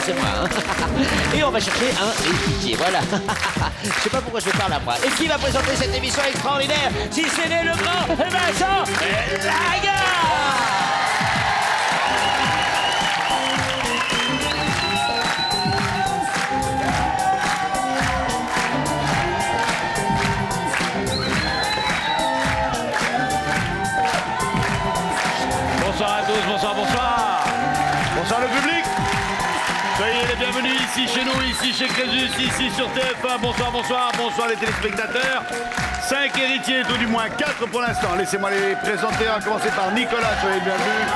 c'est moi. Hein. Et on va chercher un équipier, voilà. Je sais pas pourquoi je parle à moi. Et qui va présenter cette émission extraordinaire si ce n'est le grand Vincent Lagare. Bonsoir à tous, bonsoir, bonsoir. Bonsoir le public. Soyez les bienvenus ici chez nous, ici chez Crésus, ici sur TF1. Bonsoir, bonsoir, bonsoir les téléspectateurs. 5 héritiers, tout du moins 4 pour l'instant. Laissez-moi les présenter, à commencer par Nicolas, soyez les bienvenus.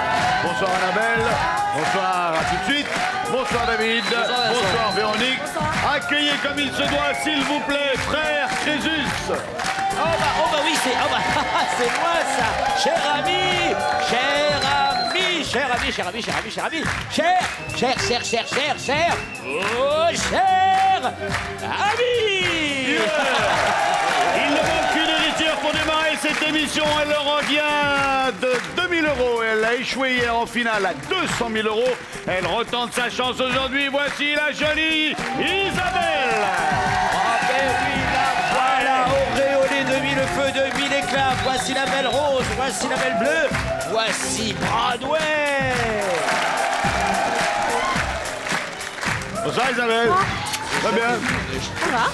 Bonsoir Annabelle, bonsoir, à tout de suite. Bonsoir David, bonsoir Véronique. Bonsoir. Accueillez comme il se doit, s'il vous plaît, frère Crésus. Oh bah oui, c'est moi ça, cher ami, cher ami, cher ami, cher ami, cher ami, cher ami, cher ami. Il ne manque qu'une héritière pour démarrer cette émission. Elle leur revient de 2000 €. Elle a échoué hier en finale à 200 000 €. Elle retente sa chance aujourd'hui. Voici la jolie Isabelle. Ah ben oui, la voilà, auréolée de mille feux, de mille éclats. Voici la belle rose, voici la belle bleue, voici Broadway. Bonsoir Isabelle. Très bien. Ça va?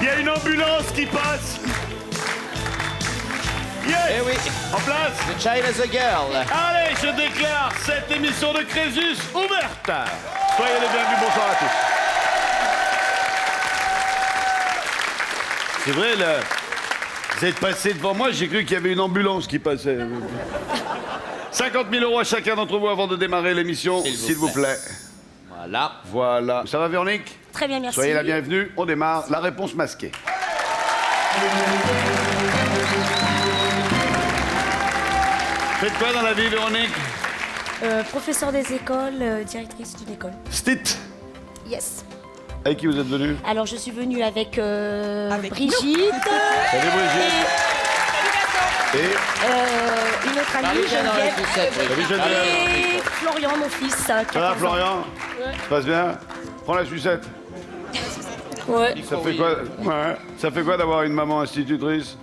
Il y a une ambulance qui passe. Yeah. Eh oui, En place. the child is a girl. Allez, je déclare cette émission de Crésus ouverte. Soyez les bienvenus, bonsoir à tous. C'est vrai, là, vous êtes passé devant moi, j'ai cru qu'il y avait une ambulance qui passait. 50 000 € à chacun d'entre vous avant de démarrer l'émission, s'il vous plaît. Voilà. Voilà. Ça va, Véronique? Très bien, merci. Soyez la bienvenue, on démarre. La réponse masquée. Faites quoi dans la vie, Véronique? Professeur des écoles, directrice d'une école. Stit. Yes. Avec qui vous êtes venu? Alors, je suis venue avec, Brigitte. Salut Brigitte. Et Une autre amie, Parlez bien dans la Geneviève. poussette, oui. Salut, Geneviève. Et Florian, mon fils. Ça va, 14 ans. Florian? Ça se passe bien? Prends la sucette. Ouais. Ça fait quoi? Ouais. Ça fait quoi d'avoir une maman institutrice?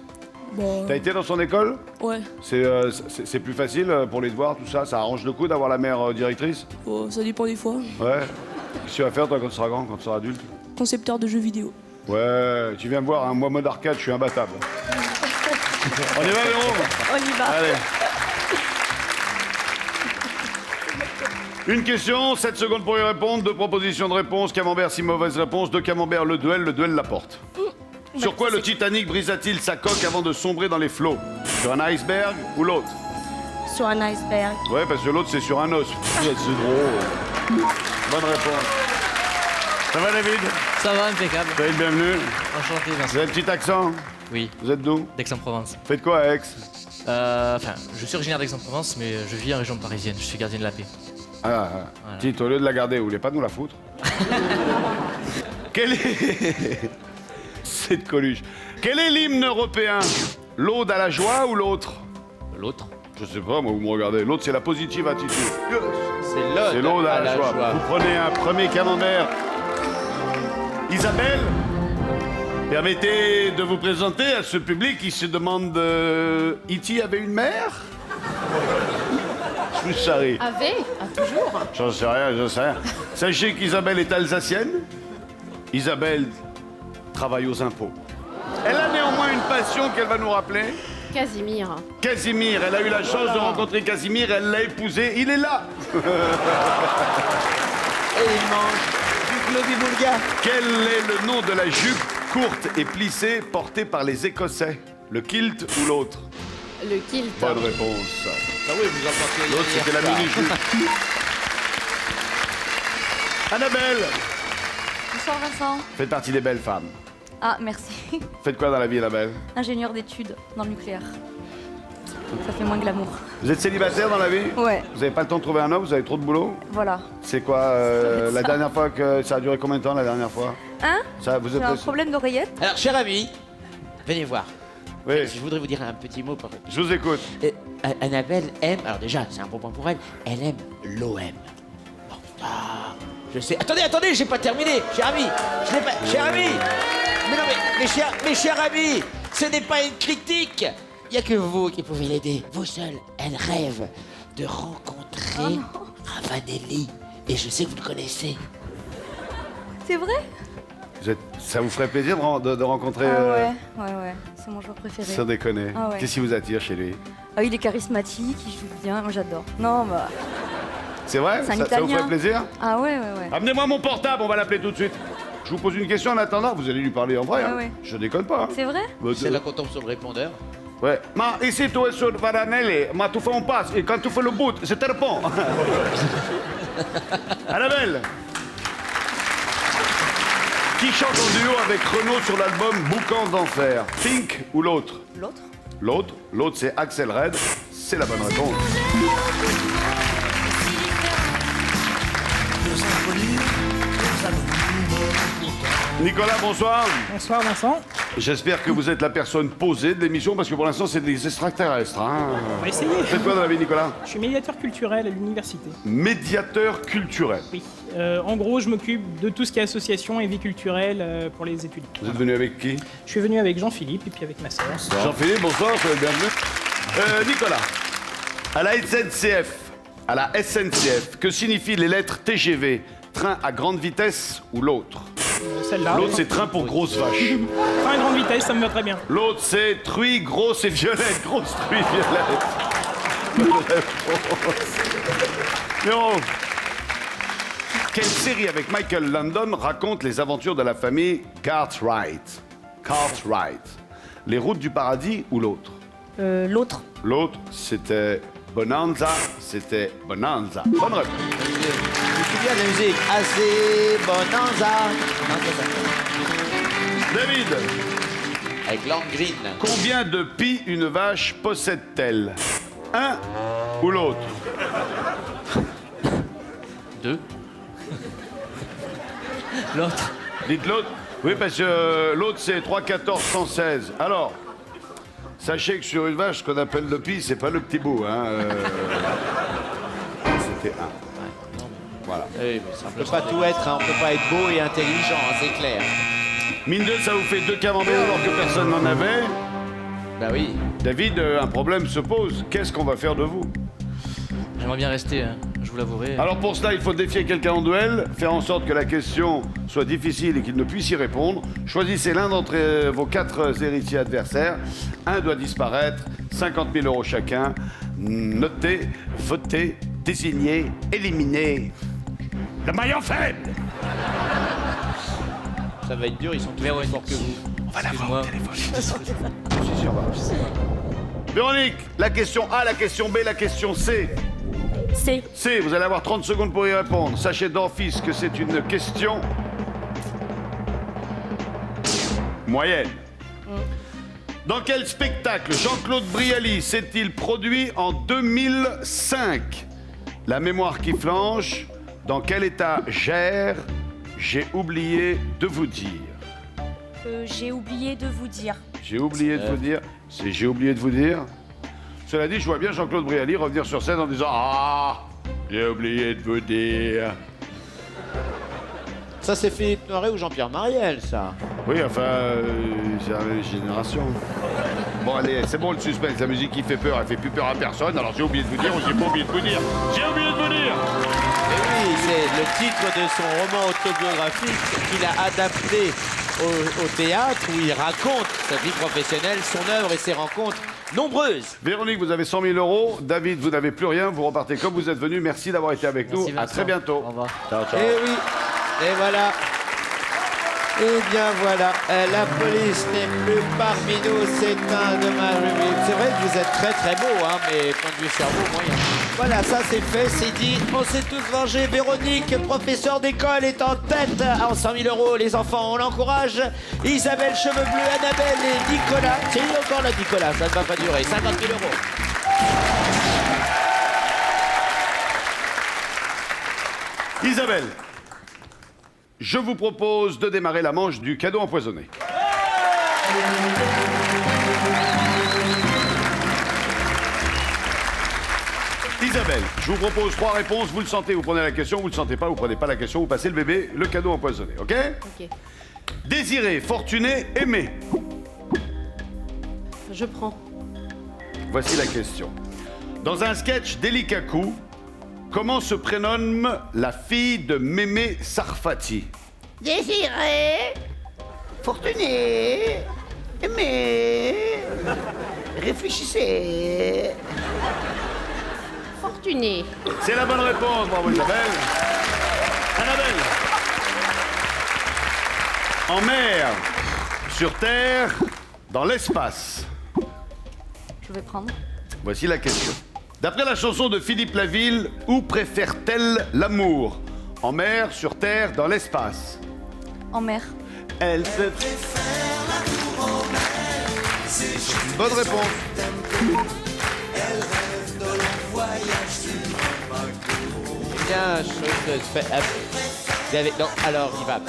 Bon. T'as été dans son école? Ouais. C'est plus facile pour les devoirs, tout ça? Ça arrange le coup d'avoir la mère directrice? Oh, ça dépend des fois. Ouais. Qu'est-ce que tu vas faire toi quand tu seras grand, quand tu seras adulte? Concepteur de jeux vidéo. Ouais, tu viens me voir, hein, moi mode arcade, je suis imbattable. On y va, Véro? On y va. Allez. Une question, 7 secondes pour y répondre, 2 propositions de réponse, camembert, 6 mauvaises réponses, 2 camembert, le duel la porte. Sur quoi le Titanic brisa-t-il sa coque avant de sombrer dans les flots? Sur un iceberg ou l'autre? Sur un iceberg. Ouais, parce que l'autre c'est sur un os. C'est drôle. Bonne réponse. Ça va David? Ça va, impeccable. Soyez le bienvenu. Enchanté, Vous Vincent. avez un petit accent? Oui, Vous êtes d'où? d'Aix-en-Provence. Faites quoi à Aix? Enfin, je suis originaire d'Aix-en-Provence, mais je vis en région parisienne. Je suis gardien de la paix. Ah, Titre, au lieu de la garder, vous voulez pas nous la foutre? Quel est... C'est de Coluche. Quel est l'hymne européen? L'Aude à la joie ou l'autre? L'autre? Je sais pas, moi, vous me regardez. L'autre, c'est la positive attitude. C'est C'est l'Aude à la joie. Vous prenez un premier camembert. Isabelle, permettez de vous présenter à ce public qui se demande... E.T. avait une mère? Je vous charrie. Avait? Toujours. J'en sais rien, j'en sais rien. Sachez qu'Isabelle est alsacienne. Isabelle travaille aux impôts. Elle a néanmoins une passion qu'elle va nous rappeler. Casimir. Casimir, elle a eu la chance de rencontrer Casimir, elle l'a épousé, il est là. Et il mange du globi-boulga. Quel est le nom de la jupe courte et plissée portée par les Écossais? Le kilt ou l'autre? Le kilt. Bonne réponse. Ah oui, vous en portez. L'autre, c'était la mini-jupe. Annabelle, Bonsoir Vincent. faites partie des belles femmes. Ah, merci. Faites quoi dans la vie, Annabelle? Ingénieur d'études dans le nucléaire. Ça fait moins glamour. Vous êtes célibataire dans la vie? Ouais, Vous n'avez pas le temps de trouver un homme, vous avez trop de boulot? voilà. C'est quoi Ça. la dernière fois que ça a duré combien de temps la dernière fois? Hein? Ça, vous J'ai êtes un problème d'oreillette. Alors, cher ami, venez voir. Oui, Je voudrais vous dire un petit mot. je vous écoute. Annabelle aime, alors déjà, c'est un bon point pour elle, elle aime l'OM. Bon, Je sais. Attendez, j'ai pas terminé, cher ami. Je n'ai pas. Cher ami. Mais non, mais cher ami, ce n'est pas une critique. Il n'y a que vous qui pouvez l'aider. Vous seul. Elle rêve de rencontrer Ravanelli. Et je sais que vous le connaissez. C'est vrai? Ça vous ferait plaisir de rencontrer... Ouais. C'est mon joueur préféré. Sans déconner. Ah ouais. Qu'est-ce qui vous attire chez lui? Ah, il est charismatique, il joue bien, moi j'adore. Non, bah. C'est vrai? C'est un Ça vous Italien. ferait plaisir? Ah ouais. Amenez-moi mon portable, on va l'appeler tout de suite. Je vous pose une question en attendant, vous allez lui parler en vrai. Ah hein. ouais. Je déconne pas. Hein. C'est vrai? C'est là qu'on tombe sur le répondeur. Ouais. Ma ici tu es sur Varanelli, ma tu fais un passe et quand tu fais le bout, je te réponds. Annabelle. Qui chante en duo avec Renaud sur l'album Boucan d'enfer? Pink ou l'autre? L'autre? L'autre c'est Axel Red. C'est la bonne réponse. Nicolas, bonsoir. Bonsoir Vincent. J'espère que vous êtes la personne posée de l'émission parce que pour l'instant c'est des extraterrestres. Hein. On va essayer. Faites quoi dans la vie, Nicolas? Je suis médiateur culturel à l'université. Médiateur culturel. Oui. En gros, je m'occupe de tout ce qui est association et vie culturelle pour les étudiants. Vous êtes venu avec qui? Je suis venu avec Jean-Philippe et puis avec ma sœur. Jean-Philippe, bonsoir, soyez le bienvenu. Nicolas, à la SNCF, que signifient les lettres TGV? Train à grande vitesse ou l'autre? Celle-là. L'autre c'est train pour grosse vache. Train à grande vitesse, ça me va très bien. L'autre c'est truie grosse et violette. Grosse truie violette. Bonne réponse. Véro. Quelle série avec Michael Landon raconte les aventures de la famille Cartwright? Les routes du paradis ou l'autre? L'autre. L'autre, c'était Bonanza. Bonne réponse. Je me souviens de la musique. Assez Bonanza. Non, c'est ça. David, Avec Landgreen. combien de pis une vache possède-t-elle? Un ou l'autre? 2. L'autre. Dites l'autre. Oui, parce que l'autre, c'est 3, 14, 116. Alors, sachez que sur une vache, ce qu'on appelle le pis, c'est pas le petit bout. Hein, C'était un. Voilà. Oui, mais ça ne peut pas tout être, hein. On peut pas être beau et intelligent, hein, c'est clair. Mine de, ça vous fait 2 camemberts alors que personne n'en avait. Bah oui. David, un problème se pose. Qu'est-ce qu'on va faire de vous? J'aimerais bien rester, hein, je vous l'avouerai. Alors pour cela, il faut défier quelqu'un en duel, faire en sorte que la question soit difficile et qu'il ne puisse y répondre. Choisissez l'un d'entre vos 4 héritiers adversaires. Un doit disparaître, 50 000 € chacun. Notez, votez, désignez, éliminez le maillon faible. Ça va être dur, ils sont tous plus forts que vous. On va l'avoir au téléphone. Excusez-moi. Si, on va. Véronique, la question A, la question B, la question C. C. Vous allez avoir 30 secondes pour y répondre. Sachez d'office que c'est une question moyenne. Dans quel spectacle Jean-Claude Brialy s'est-il produit en 2005? La mémoire qui flanche. Dans quel état gère? J'ai oublié de vous dire. J'ai oublié de vous dire. J'ai oublié de vous dire. C'est j'ai oublié de vous dire. Cela dit, je vois bien Jean-Claude Brialy revenir sur scène en disant ah, j'ai oublié de vous dire. Ça, c'est Philippe Noiret ou Jean-Pierre Mariel, ça. Oui, enfin, c'est la même génération. Bon, allez, c'est bon le suspense, la musique qui fait peur, elle fait plus peur à personne, alors j'ai oublié de vous dire ou j'ai pas oublié de vous dire. J'ai oublié de vous dire. Et oui, c'est le titre de son roman autobiographique qu'il a adapté au théâtre, où il raconte sa vie professionnelle, son œuvre et ses rencontres nombreuses. Véronique, vous avez 100 000 €. David, vous n'avez plus rien, vous repartez comme vous êtes venu. Merci d'avoir été avec Merci, nous. À Vincent. très bientôt. Au revoir. Ciao, ciao. Et oui, et voilà. Eh bien voilà, la police n'est plus parmi nous, c'est un dommage. C'est vrai que vous êtes très très beau, hein, mais point de vue cerveau, moyen. Voilà, ça c'est fait, c'est dit. On s'est tous vengés. Véronique, professeur d'école, est en tête en 100 000 €. Les enfants, on l'encourage. Isabelle, cheveux bleus, Annabelle et Nicolas. C'est encore là, Nicolas, ça ne va pas durer. 50 000 €. Isabelle, je vous propose de démarrer la manche du cadeau empoisonné. Isabelle, je vous propose 3 réponses. Vous le sentez, vous prenez la question. Vous le sentez pas, vous prenez pas la question. Vous passez le bébé, le cadeau empoisonné, ok? Ok. Désiré, fortuné, aimé. Je prends. Voici la question. Dans un sketch d'Elikaku, comment se prénomme la fille de Mémé Sarfati? Désiré, fortuné, aimé, réfléchissez. Fortuné. C'est la bonne réponse, bravo Isabelle. Annabelle. En mer, sur terre, dans l'espace. Je vais prendre. Voici la question. D'après la chanson de Philippe Laville, où préfère-t-elle l'amour? En mer, sur terre, dans l'espace. En mer. Elle peut... Bonne réponse. Bien, chose de fait. Vous avez... Non, alors, il va.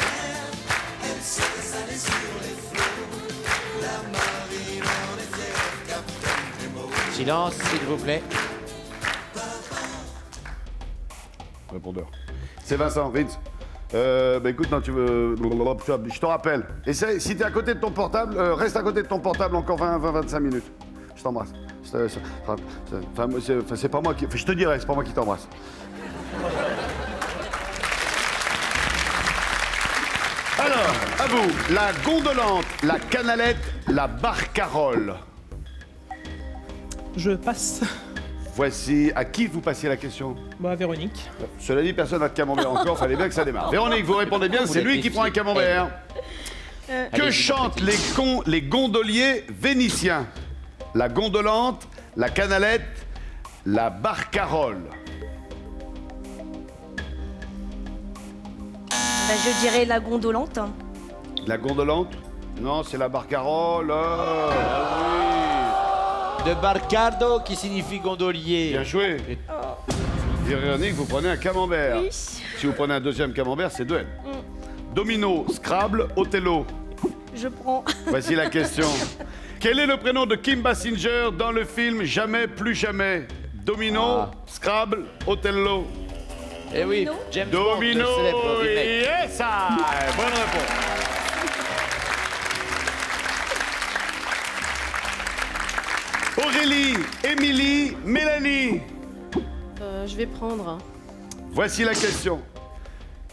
Silence, s'il vous plaît. Répondeur. C'est Vincent, Vince. Bah écoute, non, tu veux... Je te rappelle. Essaye, si t'es à côté de ton portable, reste à côté de ton portable encore 20-25 minutes. Je t'embrasse. C'est pas moi qui... Je te dirai, c'est pas moi qui t'embrasse. Alors, à vous, la gondolante, la canalette, la barcarolle. Je passe. Voici, à qui vous passiez la question? Bah, Véronique. Cela dit, personne n'a de camembert encore, fallait bien que ça démarre. Véronique, vous répondez bien, c'est lui qui prend un camembert. Que chantent les gondoliers vénitiens? La gondolante, la canalette, la barcarolle. Bah, je dirais la gondolante. La gondolante? Non, c'est la barcarolle. De Barcardo, qui signifie gondolier. Bien joué. Véronique, vous prenez un camembert. Oui. Si vous prenez un deuxième camembert, c'est 2 N. Domino, Scrabble, Othello. Je prends. Voici la question. Quel est le prénom de Kim Basinger dans le film Jamais plus jamais? Domino, Scrabble, Othello. Eh oui, James Bond, Domino, le célèbre remake. yes, bonne réponse. Aurélie, Émilie, Mélanie. Je vais prendre. Voici la question.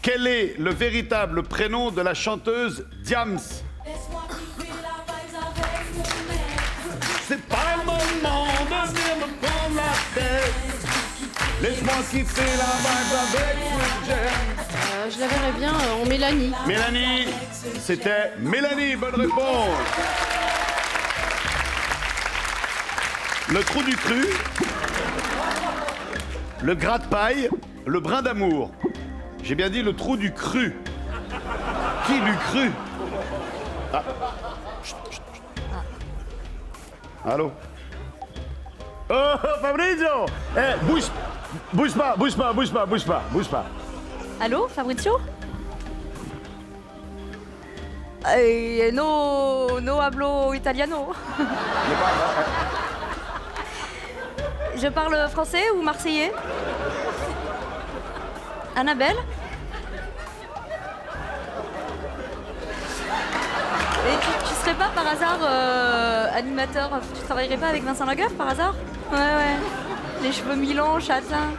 Quel est le véritable prénom de la chanteuse Diams? C'est pas le moment de venir me prendre la tête. Laisse-moi kiffer la vibe avec Sweet Jam. Je la verrais bien en Mélanie. Mélanie, c'était Mélanie, bonne réponse. Le trou du cru, le gras de paille, le brin d'amour. J'ai bien dit le trou du cru. Qui du cru? Ah. Chut, chut, chut. Allô? Oh, Fabrizio! Eh, bouge pas. Allô, Fabrizio? No hablo italiano. Je parle français ou marseillais? Annabelle? Et tu serais pas par hasard animateur? Tu travaillerais pas avec Vincent Lagaffe par hasard? Ouais. Les cheveux mi-longs, châtelains.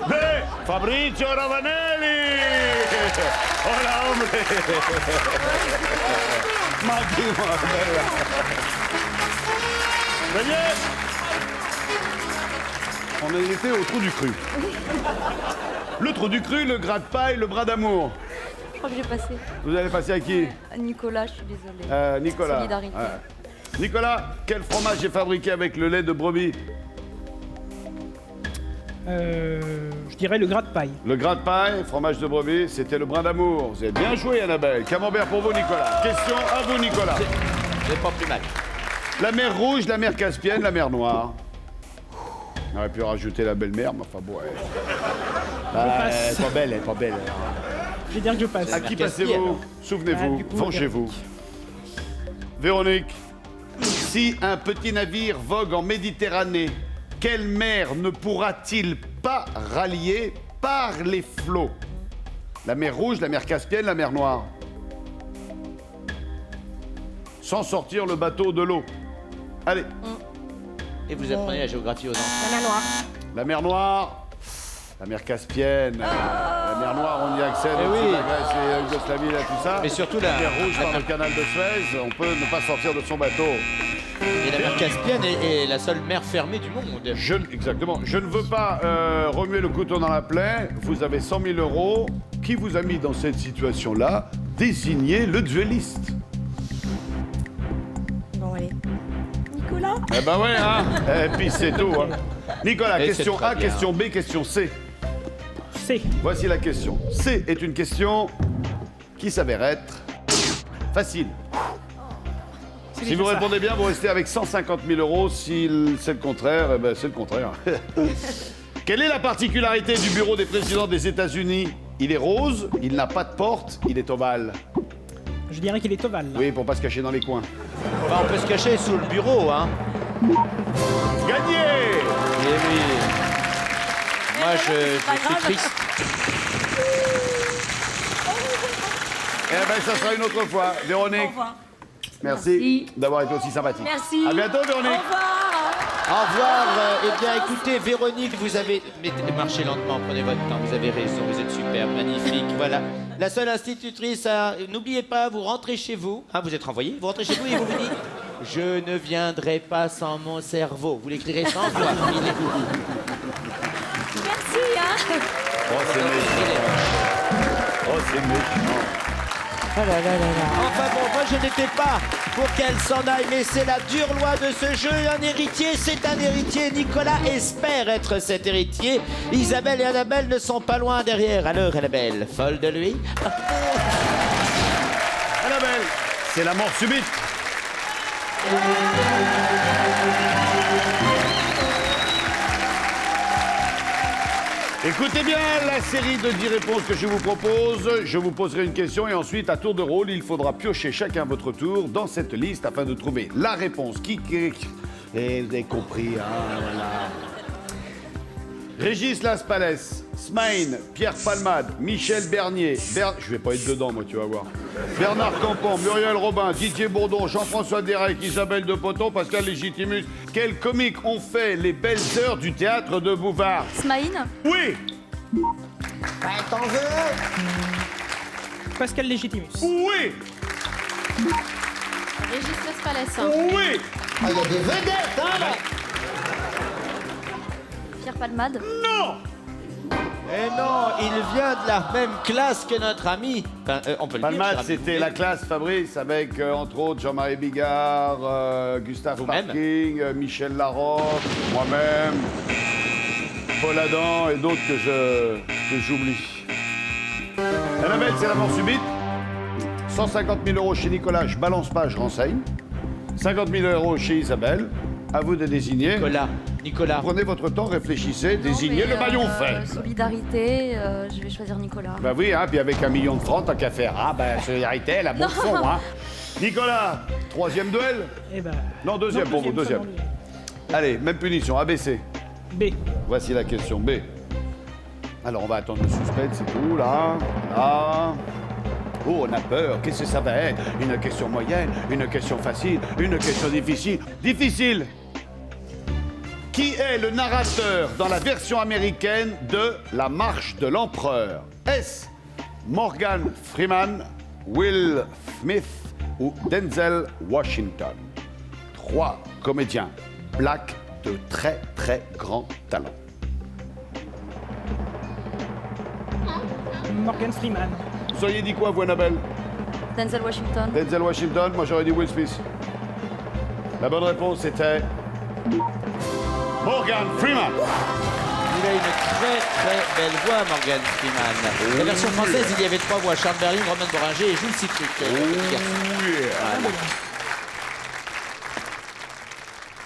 Hey, Fabrizio Ravanelli! Hola, hombre! Ma dis-moi, bella! Daniel! On en était au trou du cru. Le trou du cru, le gras de paille, le bras d'amour. Je crois que j'ai passé. Vous allez passer à qui? Nicolas, je suis désolée. Nicolas. Solidarité. Ouais. Nicolas, quel fromage est fabriqué avec le lait de brebis? Je dirais le gras de paille. Le gras de paille, fromage de brebis, c'était le brin d'amour. Vous avez bien joué, Annabelle. Camembert pour vous, Nicolas. Question à vous, Nicolas. C'est pas plus mal. La mer Rouge, la mer Caspienne, la mer Noire. On aurait pu rajouter la belle-mère, mais enfin bon, elle passe. est pas belle. Je vais dire que je passe. À qui Caspienne. passez-vous? Ah, Souvenez-vous, du coup, vengez-vous. Véronique, si un petit navire vogue en Méditerranée, quelle mer ne pourra-t-il pas rallier par les flots? La mer Rouge, la mer Caspienne, la mer Noire. Sans sortir le bateau de l'eau. Allez. Et vous apprenez la géographie aux enfants. La mer Noire. La mer Noire, la mer Caspienne, la mer Noire, on y accède, Eh au-dessus oui. de la Grèce et la Yougoslavie, là, tout ça. Mais surtout la la mer Rouge par le canal de Suez, on peut ne pas sortir de son bateau. Et la mer Caspienne est la seule mer fermée du monde. Exactement. Je ne veux pas remuer le couteau dans la plaie. Vous avez 100 000 euros. Qui vous a mis dans cette situation-là? Désignez le duelliste. Bon, allez. Nicolas. Eh ben ouais, hein. Et puis c'est tout, hein. Nicolas, Et question c'est A, très bien. question B, question C. C. Voici la question. C est une question qui s'avère être facile. Si déjà vous ça. répondez bien, vous restez avec 150 000 euros. Si c'est le contraire, eh ben c'est le contraire. Quelle est la particularité du bureau des présidents des États-Unis? Il est rose, il n'a pas de porte, il est ovale. Je dirais qu'il est ovale. Là. Oui, pour pas se cacher dans les coins. Enfin, on peut se cacher sous le bureau, hein. Gagné! Eh oui. Moi, je pas suis grave. triste. Eh ben, ça sera une autre fois. Véronique, Au revoir. merci d'avoir été aussi sympathique. Merci. À bientôt, Véronique. Au revoir. Au revoir. Eh bien, écoutez, Véronique, vous avez... Marchez lentement, prenez votre temps. Vous avez raison, vous êtes super, magnifique. Voilà. La seule institutrice, n'oubliez pas, vous rentrez chez vous. Ah, vous êtes renvoyé. Vous rentrez chez vous et vous vous dites... Je ne viendrai pas sans mon cerveau. Vous l'écrirez sans voix. Merci, hein. Oh, c'est méchant. Oh, c'est méchant. Enfin bon, moi je n'étais pas pour qu'elle s'en aille, mais c'est la dure loi de ce jeu. Un héritier, c'est un héritier. Nicolas espère être cet héritier. Isabelle et Annabelle ne sont pas loin derrière. Alors Annabelle, folle de lui. Annabelle, c'est la mort subite. Écoutez bien la série de 10 réponses que je vous propose. Je vous poserai une question et ensuite, à tour de rôle, il faudra piocher chacun votre tour dans cette liste afin de trouver la réponse. Et vous avez compris, hein, voilà. Régis Laspalès, Smaïn, Pierre Palmade, Michel Bernier, je vais pas être dedans, moi, tu vas voir. Bernard Campan, Muriel Robin, Didier Bourdon, Jean-François Derek, Isabelle de Poton, Pascal Légitimus. Quels comiques ont fait les belles heures du théâtre de Bouvard? Smaïn. Oui! Pascal Légitimus. Oui! Régis Laspalès. Oui! Pierre Palmade. Non! Eh non, il vient de la même classe que notre ami. Enfin, on peut le dire. Palmade, cher ami. c'était la classe Fabrice avec, entre autres, Jean-Marie Bigard, Gustave Vous-même. Parking, Michel Larocque, moi-même, Paul Adam et d'autres que j'oublie. Annabelle, c'est la mort subite. 150 000 euros chez Nicolas, je balance pas, je renseigne. 50 000 euros chez Isabelle. À vous de désigner. Nicolas. Prenez votre temps, réfléchissez, désignez le maillon fait. Solidarité, je vais choisir Nicolas. Bah oui, hein, puis avec 1 million de francs, tant qu'à faire. Ah, bah, solidarité, elle a bon fond, hein. Nicolas, troisième duel? Eh ben. Non, deuxième pour vous, deuxième. seulement Allez, même punition, ABC. B. Voici la question B. Alors, on va attendre le suspense, c'est tout, là. Là. Oh, on a peur. Qu'est-ce que ça va être? Une question moyenne, une question facile, une question difficile. Difficile! Qui est le narrateur dans la version américaine de La Marche de l'Empereur? Est-ce Morgan Freeman, Will Smith ou Denzel Washington? 3 comédiens blacks de très très grand talent. Morgan Freeman. Vous auriez dit quoi, vous, Annabelle? Denzel Washington. Denzel Washington, moi j'aurais dit Will Smith. La bonne réponse c'était Morgan Freeman. Il a une très très belle voix, Morgan Freeman. La version française, il y avait 3 voix. Charles Berling, Romain Boringer et Jules Citric. Voilà.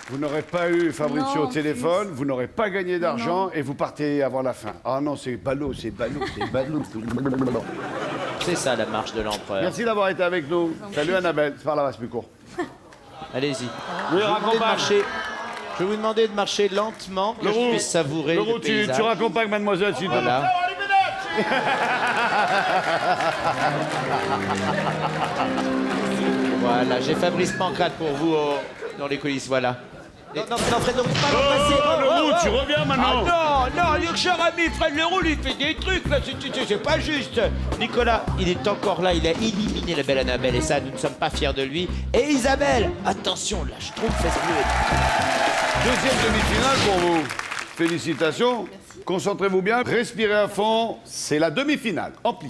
Vous n'aurez pas eu Fabrizio Non, au téléphone, vous n'aurez pas gagné d'argent Non. et vous partez avant la fin. Ah non, c'est ballot, c'est ballot, c'est ballot. C'est ça la marche de l'empereur. Merci d'avoir été avec nous. Salut Annabelle, c'est par là-bas, c'est plus court. Allez-y. Oui, Vous venez de raccompagne. marcher. Je vais vous demander de marcher lentement, que je Leroux, puisse savourer le Leroux, tu paysage. raccompagnes mademoiselle, s'il te plaît. Voilà. Voilà, j'ai Fabrice Pancrate pour vous dans les coulisses, voilà. Non, Frédéric, pas passer. Leroux, tu reviens maintenant. Ah non, cher ami, Fred Leroux, il fait des trucs, là, c'est pas juste. Nicolas, il est encore là, il a éliminé la belle Annabelle, et ça, nous ne sommes pas fiers de lui. Et Isabelle, attention, là, je trouve, fesse bleue. Deuxième demi-finale pour vous. Félicitations. Concentrez-vous bien, respirez à fond. C'est la demi-finale. En plus.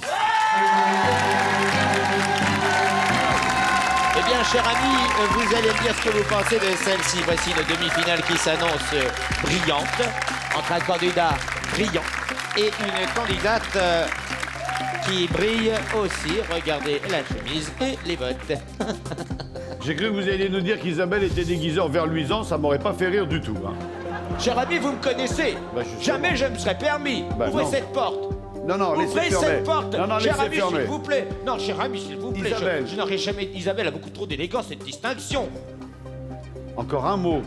Eh bien, cher ami, vous allez me dire ce que vous pensez de celle-ci. Voici une demi-finale qui s'annonce brillante, entre un candidat brillant et une candidate qui brille aussi. Regardez la chemise et les bottes. J'ai cru que vous alliez nous dire qu'Isabelle était déguisée en ver luisant, ça m'aurait pas fait rire du tout. Hein. Cher ami, vous me connaissez. Bah, Jamais je me serais permis. Bah, Ouvrez non. cette porte. Non, laissez Ouvrez fermer. cette porte. Non, Cher laissez ami, fermer. s'il vous plaît. Non, cher ami, s'il vous plaît. Isabelle. Je n'aurais jamais... Isabelle a beaucoup trop d'élégance et de distinction. Encore un mot.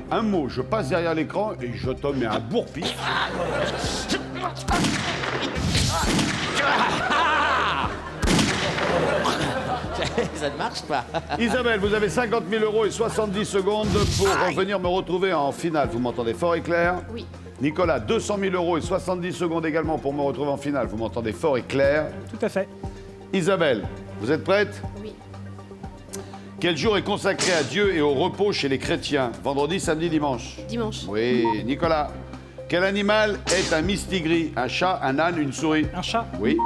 Je passe derrière l'écran et je te mets un bourre-pif. Ça ne marche pas. Isabelle, vous avez 50 000 € et 70 secondes pour venir me retrouver en finale. Vous m'entendez fort et clair? Oui. Nicolas, 200 000 € et 70 secondes également pour me retrouver en finale. Vous m'entendez fort et clair? Tout à fait. Isabelle, vous êtes prête? Oui. Quel jour est consacré à Dieu et au repos chez les chrétiens? Vendredi, samedi, dimanche? Dimanche. Oui. Nicolas, quel animal est un mistigris? Un chat, un âne, une souris? Un chat. Oui.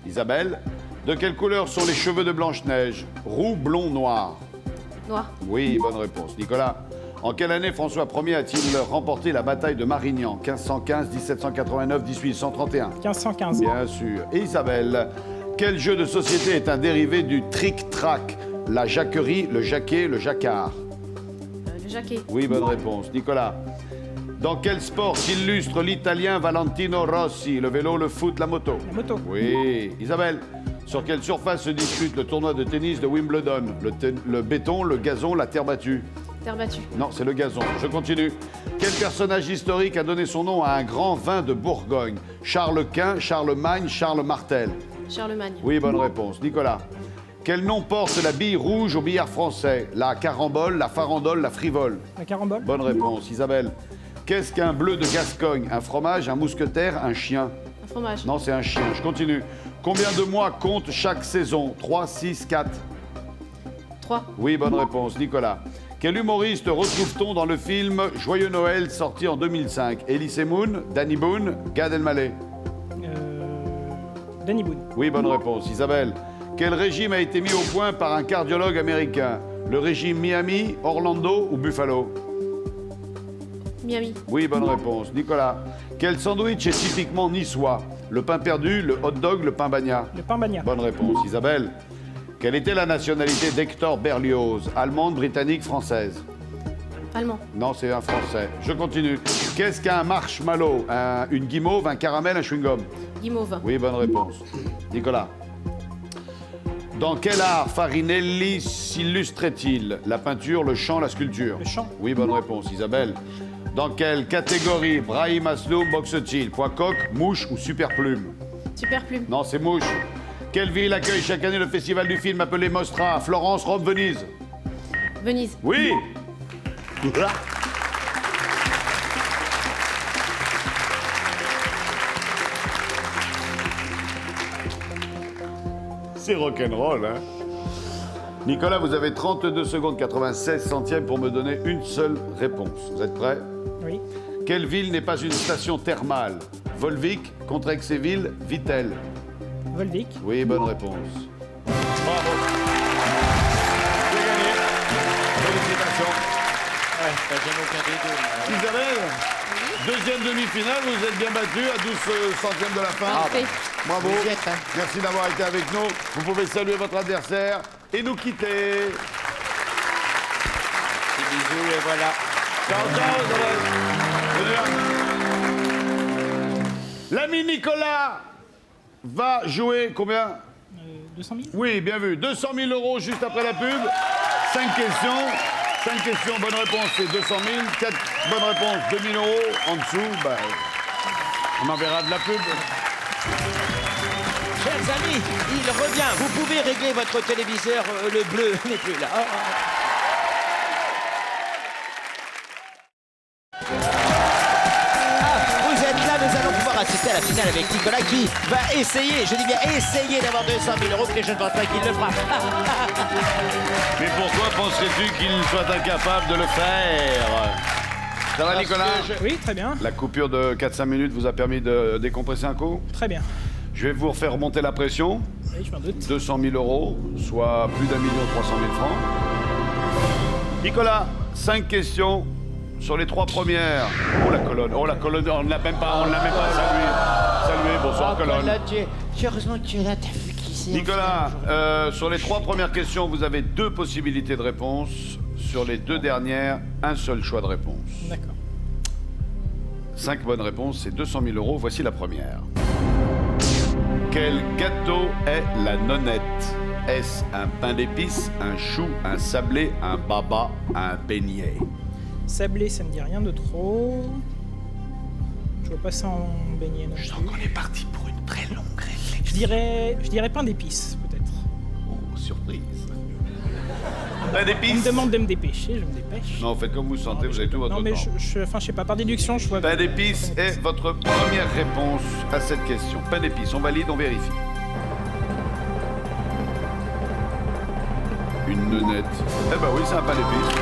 Isabelle, de quelle couleur sont les cheveux de Blanche-Neige? Roux, blond, noir? Noir. Oui, bonne réponse. Nicolas, en quelle année François Ier a-t-il remporté la bataille de Marignan? 1515, 1789, 1831? 1515. Bien sûr. Et Isabelle, quel jeu de société est un dérivé du trick-track? La jacquerie, le jaquet, le jacquard? Le jaquet. Oui, bonne réponse. Nicolas, dans quel sport s'illustre l'italien Valentino Rossi? Le vélo, le foot, la moto? La moto. Oui. Isabelle, sur quelle surface se dispute le tournoi de tennis de Wimbledon? Le béton, le gazon, la terre battue? Terre battue. Non, c'est le gazon. Je continue. Quel personnage historique a donné son nom à un grand vin de Bourgogne? Charles Quint, Charlemagne, Charles Martel? Charlemagne. Oui, bonne réponse. Nicolas, quel nom porte la bille rouge au billard français? La carambole, la farandole, la frivole? La carambole. Bonne réponse. Isabelle, qu'est-ce qu'un bleu de Gascogne? Un fromage, un mousquetaire, un chien? Un fromage. Non, c'est un chien. Je continue. Combien de mois compte chaque saison? 3, 6, 4? 3. Oui, bonne réponse. Nicolas, quel humoriste retrouve-t-on dans le film Joyeux Noël, sorti en 2005? Elie Moon, Danny Boone, Gad Elmaleh? Danny Boone. Oui, bonne réponse. Isabelle, quel régime a été mis au point par un cardiologue américain? Le régime Miami, Orlando ou Buffalo? Miami. Oui, bonne réponse. Nicolas, quel sandwich est typiquement niçois? Le pain perdu, le hot dog, le pain bagna? Le pain bagna. Bonne réponse. Isabelle, quelle était la nationalité d'Hector Berlioz? Allemande, britannique, française? Allemand. Non, c'est un français. Je continue. Qu'est-ce qu'un marshmallow? Une guimauve, un caramel, un chewing-gum? Guimauve. Oui, bonne réponse. Nicolas, dans quel art Farinelli s'illustrait-il? La peinture, le chant, la sculpture? Le chant. Oui, bonne réponse. Isabelle, dans quelle catégorie Brahim Asloum boxe-t-il? Poids coq, mouche ou super plume? Super plume. Non, c'est mouche. Quelle ville accueille chaque année le festival du film appelé Mostra? Florence, Rome, Venise? Venise. Oui. C'est rock'n'roll, hein? Nicolas, vous avez 32 secondes 96 centièmes pour me donner une seule réponse. Vous êtes prêts? Oui. Quelle ville n'est pas une station thermale? Volvic, Contrexéville, Vittel? Volvic. Oui, bonne réponse. Bravo. J'ai gagné. Félicitations. Ouais, j'aime aucun des deux. là. Isabelle, deuxième demi-finale, vous êtes bien battu à 12 centièmes de la fin. Parfait. Bravo. Vous y êtes, hein. Merci d'avoir été avec nous. Vous pouvez saluer votre adversaire et nous quitter. Des bisous et voilà. Ciao, ciao, Isabelle. L'ami Nicolas va jouer combien? 200 000. Oui, bien vu. 200 000 € juste après la pub. 5 questions. 5 questions, bonne réponse, c'est 200 000. 4 bonnes réponses, 2 000 euros. En dessous, bah, on enverra de la pub. Chers amis, il revient. Vous pouvez régler votre téléviseur, le bleu n'est plus là. Vous êtes là, nous allons pouvoir assister à la finale avec Nicolas qui va essayer, je dis bien essayer d'avoir 200 000 euros, mais je ne pense pas qu'il le fera. Mais pourquoi penserais-tu qu'il soit incapable de le faire? Ça va, Nicolas? Oui, très bien. La coupure de 4-5 minutes vous a permis de décompresser un coup? Très bien. Je vais vous refaire remonter la pression. Oui, je m'en doute. 200 200 000 euros, soit plus d'1 300 000 francs. Nicolas, 5 questions sur les 3 premières. Oh la colonne, on ne l'a même pas salué. Salué, bonsoir colonne. Là, heureusement que tu es là, t'as vu qui c'est. Nicolas, sur les 3 premières questions, vous avez 2 possibilités de réponse. Sur les 2 dernières, un seul choix de réponse. D'accord. 5 bonnes réponses, c'est 200 000 euros. Voici la première. Quel gâteau est la nonnette? Est-ce un pain d'épices, un chou, un sablé, un baba, un beignet? Sablé, ça me dit rien de trop. Je vois pas ça en beignet non plus. Je sens qu'on est parti pour une très longue réflexion. Je dirais pain d'épices, peut-être. Oh, surprise. Pain On me d'épices? demande de me dépêcher, je me dépêche. Non, faites comme vous sentez, vous avez tout votre Non, mais temps. enfin, je sais pas, par déduction, je vois. Pain d'épices est votre première réponse à cette question. Pain d'épices, on valide, on vérifie. Une nonnette. Eh ben oui, c'est un pain d'épices.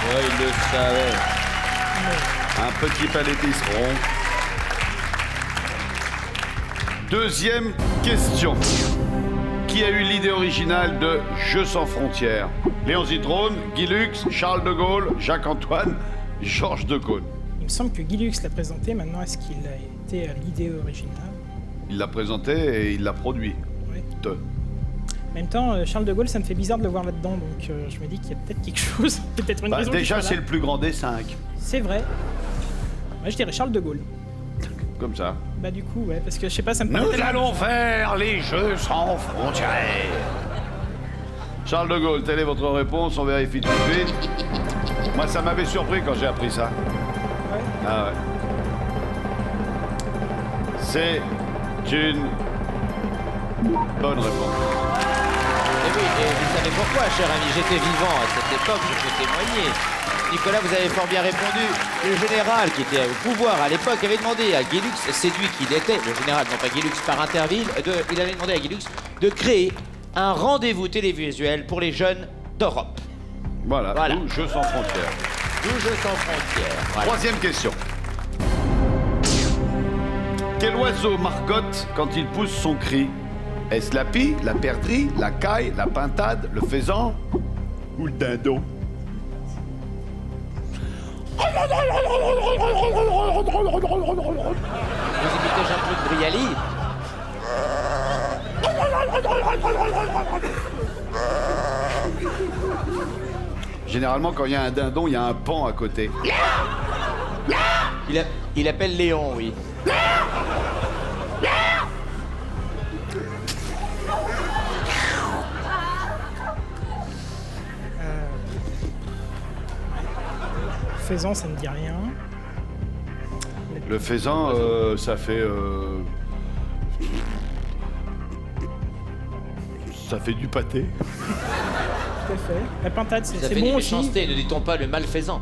Ouais, il le savait. Un petit pain d'épices rond. Deuxième question. Qui a eu l'idée originale de Jeux sans frontières? Léon Zitrone, Guy Lux, Charles de Gaulle, Jacques-Antoine, Georges de Gaulle. Il me semble que Guy Lux l'a présenté, maintenant est-ce qu'il a été l'idée originale? Il l'a présenté et il l'a produit. Oui. De. En même temps, Charles de Gaulle, ça me fait bizarre de le voir là-dedans, donc je me dis qu'il y a peut-être quelque chose, peut-être une raison. Déjà, qu'il soit c'est là. le plus grand des 5. C'est vrai. Moi, je dirais Charles de Gaulle. Comme ça. Bah du coup, ouais, parce que je sais pas, ça me Nous paraît tellement- allons faire les Jeux sans frontières. Charles de Gaulle, telle est votre réponse, on vérifie tout de suite. Moi, ça m'avait surpris quand j'ai appris ça. Ouais. Ah ouais. C'est une bonne réponse. Et oui, et vous savez pourquoi, cher ami, j'étais vivant à cette époque, je peux témoigner. Nicolas, vous avez fort bien répondu. Le général qui était au pouvoir à l'époque avait demandé à Guy Lux, séduit qu'il était, le général, non pas Guy Lux, par Interville, il avait demandé à Guy Lux de créer un rendez-vous télévisuel pour les jeunes d'Europe. Voilà, Voilà. nous, Jeux sans frontières. Tout jeu sans frontières. Voilà. Troisième question. Quel oiseau margotte quand il pousse son cri? Est-ce la pie, la perdrix, la caille, la pintade, le faisan ou le dindon? Vous imitez Jean-Claude Brialy. Généralement, quand il y a un dindon, il y a un paon à côté. Il appelle Léon, oui. Faisan, ça me dit rien. Le faisan, ça fait... Ça fait du pâté. Tout à fait. La pintade, Ça c'est fait bon des aussi. méchancetés, ne dit-on pas le malfaisant.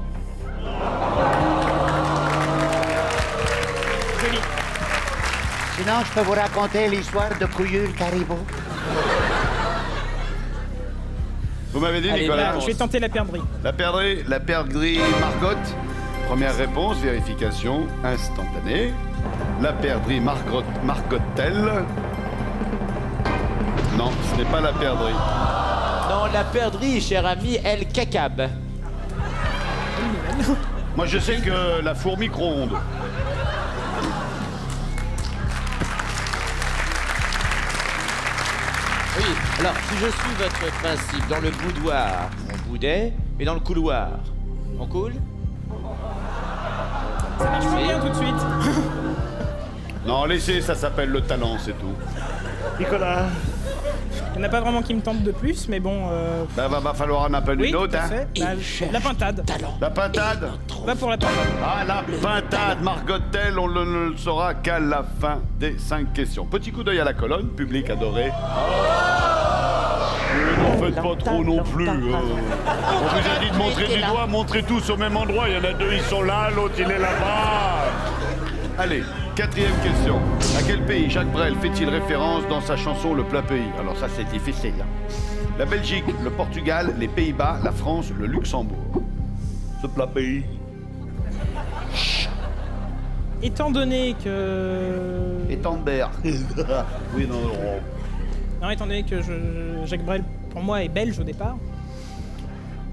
Joli. Sinon, je peux vous raconter l'histoire de Couillule Caribou. Vous m'avez dit, Allez, Nicolas? Je vais tenter la perdrix. La perdrix margotte. Première réponse, vérification instantanée. La perdrix margotte-t-elle? Non, ce n'est pas la perdrix. Non, la perdrix, cher ami, elle cacabe. Moi, je sais que la fourmi micro-ondes. Oui, alors si je suis votre principe, dans le boudoir, on boudait, mais dans le couloir, on coule? Ça marche pas bien tout de suite. Non, laissez, ça s'appelle le talent, c'est tout. Nicolas, Il n'y en a pas vraiment qui me tentent de plus, mais bon... Ben, va falloir en appeler Oui, une tout autre, à hein. fait. La pintade. La pintade. Va pour la pintade. Ah, la pintade, Margot Tell, on ne le saura qu'à la fin des 5 questions. Petit coup d'œil à la colonne, public adoré. N'en faites pas trop non plus. On vous a dit de montrer du doigt, montrez tous au même endroit. Il y en a 2, ils sont là, l'autre, il est là-bas. Allez, 4e question. À quel pays Jacques Brel fait-il référence dans sa chanson Le Plat Pays? Alors ça, c'est difficile. Hein. La Belgique, le Portugal, les Pays-Bas, la France, le Luxembourg. Ce plat pays. Étant donné que... Étendard. Oui, non. Non, étant donné que Jacques Brel, pour moi, est belge au départ.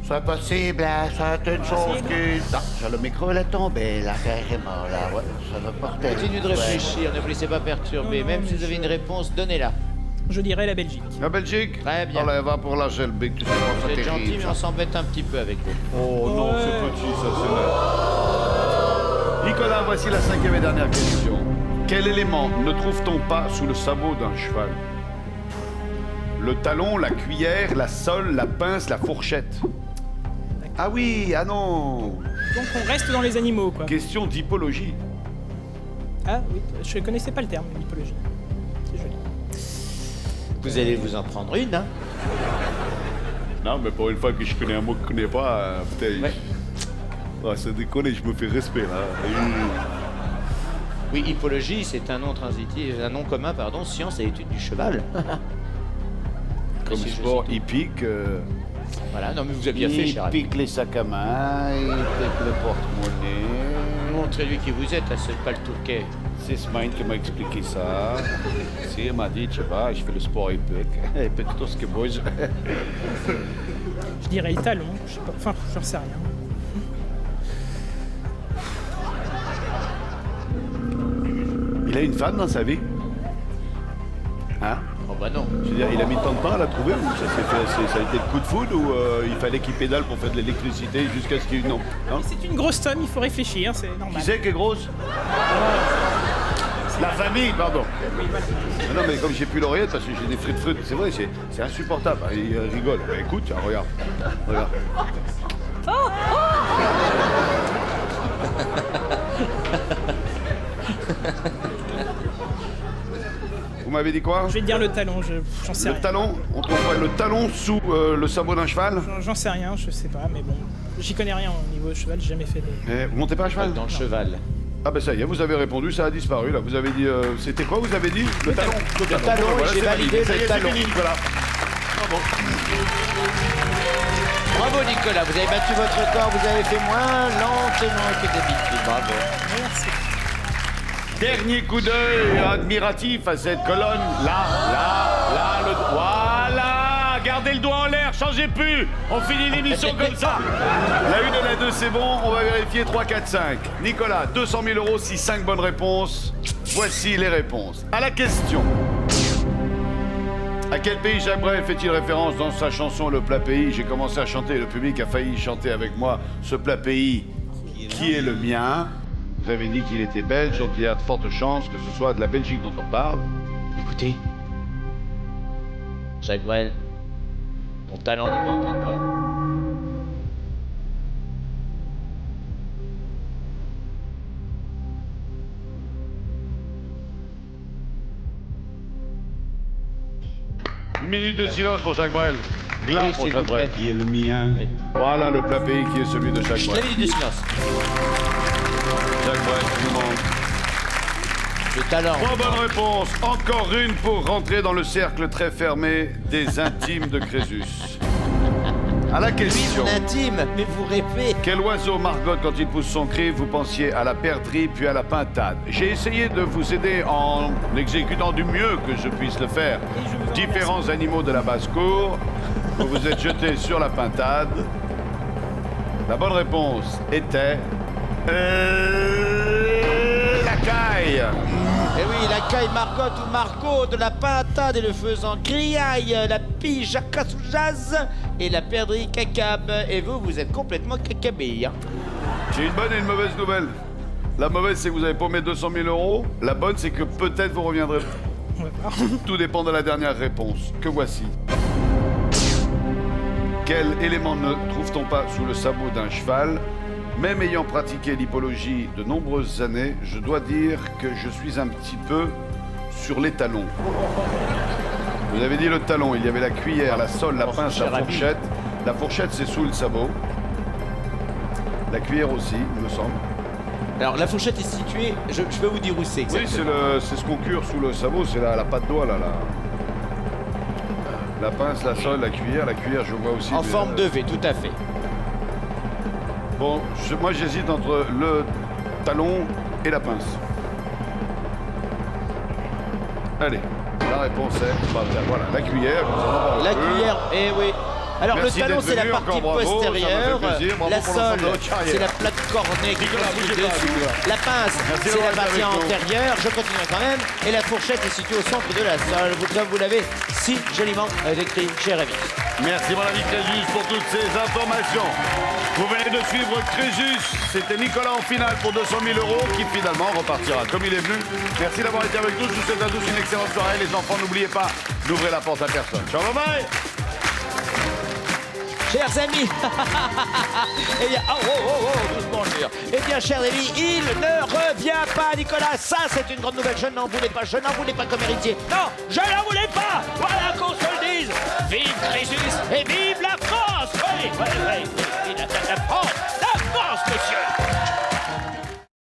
C'est possible, hein, c'est une chose qui... Non, j'ai le micro, elle est tombée, là, carrément, là, ouais, ça va porter. Continuez de réfléchir, ne vous laissez pas perturber. Non, Même mais si vous avez je- une réponse, donnez-la. Je dirais la Belgique. La Belgique. Très bien. Allez, va pour la Gelbic, tu sais pas, Vous c'est êtes gentil, terrible. mais on s'embête un petit peu avec vous. Oh non, Ouais. c'est petit, ça, c'est vrai. Nicolas, voici la 5e et dernière question. Quel élément ne trouve-t-on pas sous le sabot d'un cheval? Le talon, la cuillère, la sole, la pince, la fourchette. Ah oui, ah non. Donc on reste dans les animaux, quoi. Question d'hypologie. Ah oui, je connaissais pas le terme, mythologie. C'est joli. Vous allez vous en prendre une, hein? Non, mais pour une fois que je connais un mot que je connais pas, putain. Ouais. Ah, ça déconne, je me fais respect, là. Oui, hippologie, c'est un nom transitif, un nom commun, pardon, science et étude du cheval. Comme Si je sport cite. hippique. Voilà, non mais vous avez bien fait, Il cher ami. pique les sacs à main, il pique le porte-monnaie. Montrez-lui qui vous êtes, là, c'est pas le touquet. C'est Smain qui m'a expliqué ça. Si, il m'a dit, je sais pas, je fais le sport hippique. Il pique tout ce que bouge. Je dirais le talon, je sais pas, enfin, j'en sais rien. Il a une femme dans sa vie? Hein? Oh bah non. Je veux dire, il a mis tant de temps à la trouver ou ça s'est fait, ça a été le coup de foudre ou il fallait qu'il pédale pour faire de l'électricité jusqu'à ce qu'il y ait une... Non. Non? C'est une grosse somme, il faut réfléchir, c'est Qui normal. c'est qui est grosse? La famille, pardon. Non, mais comme j'ai plus l'oreillette parce que j'ai des frites, c'est vrai, c'est insupportable. Ah, il rigole. Bah, écoute, tiens, regarde. Regarde. Vous m'avez dit quoi? Je vais te dire le talon, j'en sais Le rien. talon? On trouve pas le talon sous le sabot d'un cheval? J'en sais rien, je sais pas, mais bon. J'y connais rien au niveau cheval, j'ai jamais fait de... Eh, vous montez pas à cheval? Dans le cheval. Ah ben ça y est, vous avez répondu, ça a disparu là. Vous avez dit, c'était quoi vous avez dit? Le talon. Le talon, Voilà, j'ai c'est validé Ça y le est, talon. c'est fini, Nicolas. Bravo Nicolas, vous avez battu votre record, vous avez fait moins lentement que d'habitude. Bravo. Merci. Dernier coup d'œil admiratif à cette colonne. Là, voilà. Gardez le doigt en l'air, changez plus. On finit l'émission comme ça. La 1 et la 2, c'est bon. On va vérifier 3, 4, 5. Nicolas, 200 000 € si 5 bonnes réponses. Voici les réponses. À la question. À quel pays Jacques Brel fait-il référence dans sa chanson Le Plat Pays? J'ai commencé à chanter, le public a failli chanter avec moi ce plat pays qui est le mien. Vous avez dit qu'il était belge, donc il y a de fortes chances que ce soit de la Belgique dont on parle. Écoutez, Jacques Brel, ton talent ne m'entend pas. Une minute de silence pour Jacques Brel. Glas Oui, pour s'il Jacques vous Brel. plaît. Qui est le mien. Oui. Voilà le plat pays qui est celui de Jacques La Brel. minute de silence. Jacques Brel, tout le monde. Le talent. 3 bonnes réponses. Encore une pour rentrer dans le cercle très fermé des intimes de Crésus. À la Oui, question. mon intime, mais vous rêvez. Quel oiseau margotte quand il pousse son cri? Vous pensiez à la perdrix puis à la pintade. J'ai essayé de vous aider en exécutant du mieux que je puisse le faire. Différents animaux de la basse-cour. Vous vous êtes jeté sur la pintade. La bonne réponse était... la caille. Eh oui, la caille Margotte ou Margot, de la pintade et le faisan griaille, la pige cacasoujaz et la perdrix cacab. Et vous, vous êtes complètement cacabé, hein. J'ai une bonne et une mauvaise nouvelle. La mauvaise, c'est que vous avez paumé 200 000 €. La bonne, c'est que peut-être vous reviendrez. va voir. Tout dépend de la dernière réponse. Que voici. Quel élément ne trouve-t-on pas sous le sabot d'un cheval? Même ayant pratiqué l'hippologie de nombreuses années, je dois dire que je suis un petit peu sur les talons. Vous avez dit le talon, il y avait la cuillère, la sole, la pince, la fourchette. La fourchette, c'est sous le sabot. La cuillère aussi, il me semble. Alors la fourchette est située, je peux vous dire où c'est Oui, exactement. c'est ce qu'on cure sous le sabot, c'est la patte doigt là. La pince, la sole, la cuillère je vois aussi. En mais, forme de V, tout à fait. Bon, moi j'hésite entre le talon et la pince. Allez, la réponse est, voilà, la cuillère. La cuillère, eh oui. Alors Merci le talon d'être c'est la venu, partie encore bravo, ça me fait postérieure, plaisir, bravo la pour l'ensemble sole de votre carrière. c'est la plaque cornée qui Nicolas, continue bougez pas, dessus, Nicolas. la pince Merci c'est d'avoir la été partie avec nous. antérieure, je continue quand même, et la fourchette est située au centre de la sole, comme vous l'avez si joliment décrit chez Rémi. Merci mon ami Crésus pour toutes ces informations. Vous venez de suivre Crésus, c'était Nicolas en finale pour 200 000 € qui finalement repartira comme il est venu. Merci d'avoir été avec nous, je vous souhaite à tous une excellente soirée. Les enfants, n'oubliez pas d'ouvrir la porte à personne. Ciao, bye bye. Chers amis, eh bien, doucement, je veux dire. Eh bien, chers amis, il ne revient pas, Nicolas. Ça, c'est une grande nouvelle. Je n'en voulais pas comme héritier. Non, je n'en voulais pas. Voilà qu'on se le dise. Vive Crésus et vive la France. Oui, oui, oui.